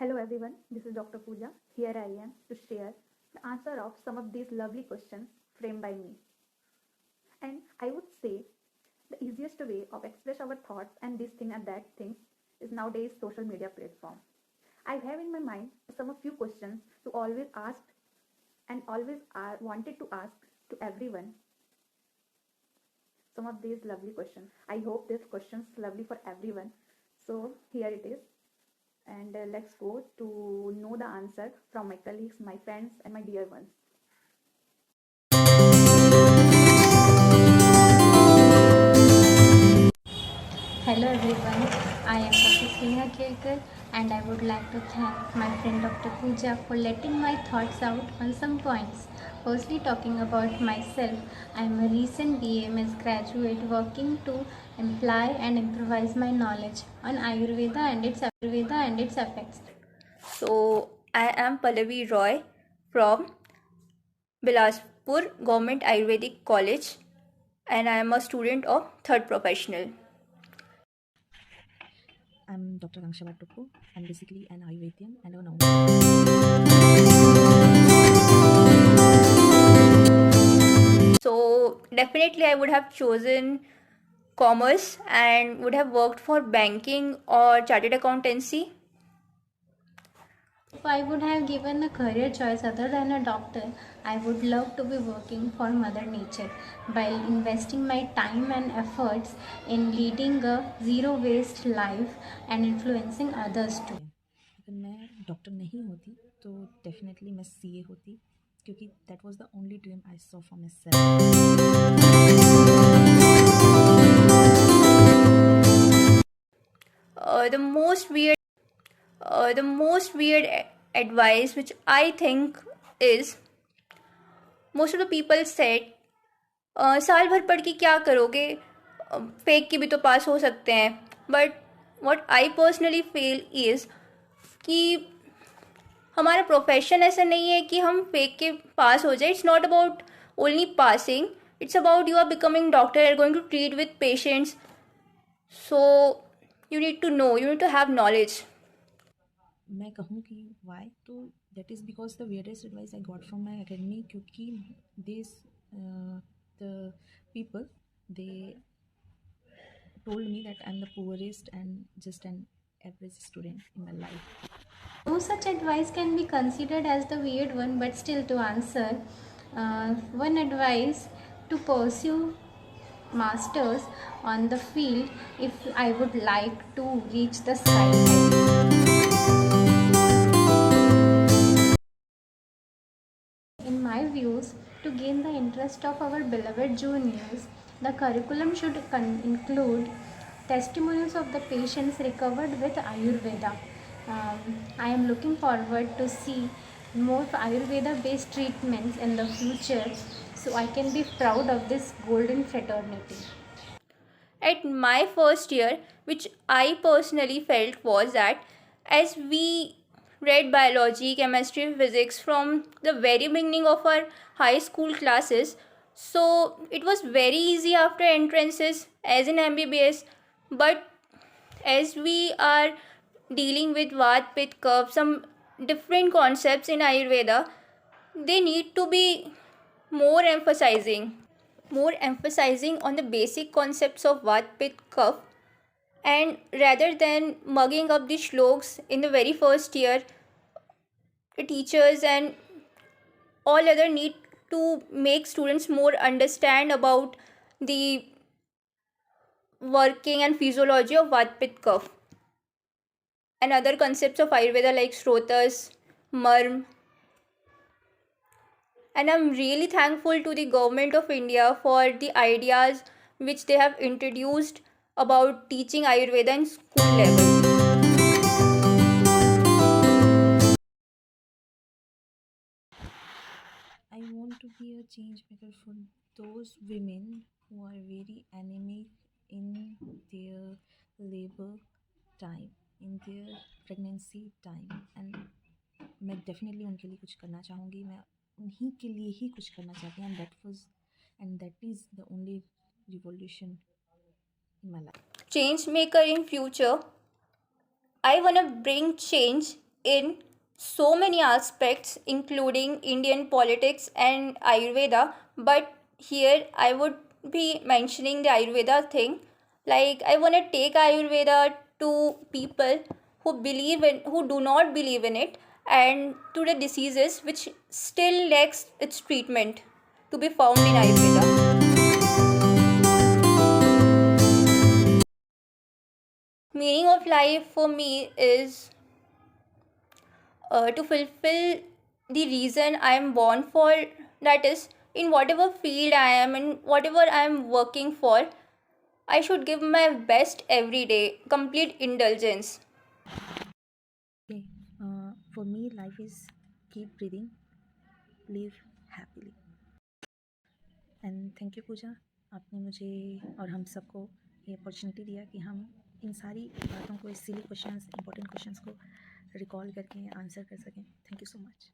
Hello everyone, this is Dr. Pooja. Here I am to share the answer of some of these lovely questions framed by me. And I would say the easiest way of express our thoughts and this thing and that things is nowadays social media platform. I have in my mind some of few questions to always ask and always wanted to ask to everyone some of these lovely questions. I hope these questions lovely for everyone. So here it is. And let's go to know the answer from my colleagues, my friends, and my dear ones. Hello everyone, I am Dr. Sneha Kelkar and I would like to thank my friend Dr. Pooja for letting my thoughts out on some points. Firstly, talking about myself, I am a recent BAMS graduate working to apply and improvise my knowledge on Ayurveda and its effects. So, I am Pallavi Roy from Bilaspur Government Ayurvedic College and I am a student of third professional. I'm Dr. Angsha Bhattoku. I'm basically an Ayurvedian and a So, definitely I would have chosen commerce and would have worked for banking or chartered accountancy. If I would have given a career choice other than a doctor, I would love to be working for Mother Nature while investing my time and efforts in leading a zero waste life and influencing others too. अगर मैं doctor नहीं होती तो definitely मैं CA होती क्योंकि that was the only dream I saw for my self. The most weird advice which I think is most of the people said साल भर पढ़ के क्या करोगे, फेक की भी तो पास हो सकते हैं. But what I personally feel is कि हमारा प्रोफेशन ऐसा नहीं है कि हम फेक के पास हो जाए. It's not about only passing, it's about you are becoming doctor, are going to treat with patients. So you need to know, you need to have knowledge. मैं कहूँ कि वाई तो that is because the veriest advice I got from my academy क्योंकि this the people they told me that I'm the poorest and just an average student in my life. No such advice can be considered as the weird one, but still to answer, one advice to pursue masters on the field if I would like to reach the sky. In my views, to gain the interest of our beloved juniors, the curriculum should include testimonials of the patients recovered with Ayurveda. I am looking forward to see more Ayurveda based treatments in the future so I can be proud of this golden fraternity. At my first year, which I personally felt was that as we read biology, chemistry, physics from the very beginning of our high school classes, so it was very easy after entrances as in MBBS. But as we are dealing with Vat, Pitta, Kapha, some different concepts in Ayurveda, they need to be more emphasizing on the basic concepts of Vat, Pitta, Kapha, and rather than mugging up the shloks in the very first year, the teachers and all other need to make students more understand about the working and physiology of Vat, Pitta, Kapha and other concepts of Ayurveda like Shrotas, Marm. And I'm really thankful to the government of India for the ideas which they have introduced about teaching Ayurveda in school level. I want to be a change maker for those women who are very anemic in their labor time, in their pregnancy time, and मैं definitely उनके लिए कुछ करना चाहूँगी. मैं उन्हीं के लिए ही कुछ करना चाहती हूँ, and that is the only revolution in my life. Change maker in future, I want to bring change in so many aspects, including Indian politics and Ayurveda. But here I would be mentioning the Ayurveda thing. Like, I want to take Ayurveda to people who do not believe in it, and to the diseases which still lacks its treatment to be found in Ayurveda. Meaning of life for me is to fulfill the reason I am born for, that is, in whatever field I am, in whatever I am working for, I should give my best every day, complete indulgence. Okay, for me, life is keep breathing, live happily. And thank you Pooja, आपने मुझे और हम सबको ये opportunity दिया कि हम इन सारी बातों को, इस सिली क्वेश्चंस, इंपॉर्टेंट क्वेश्चंस को रिकॉल करके आंसर कर सकें. Thank you so much.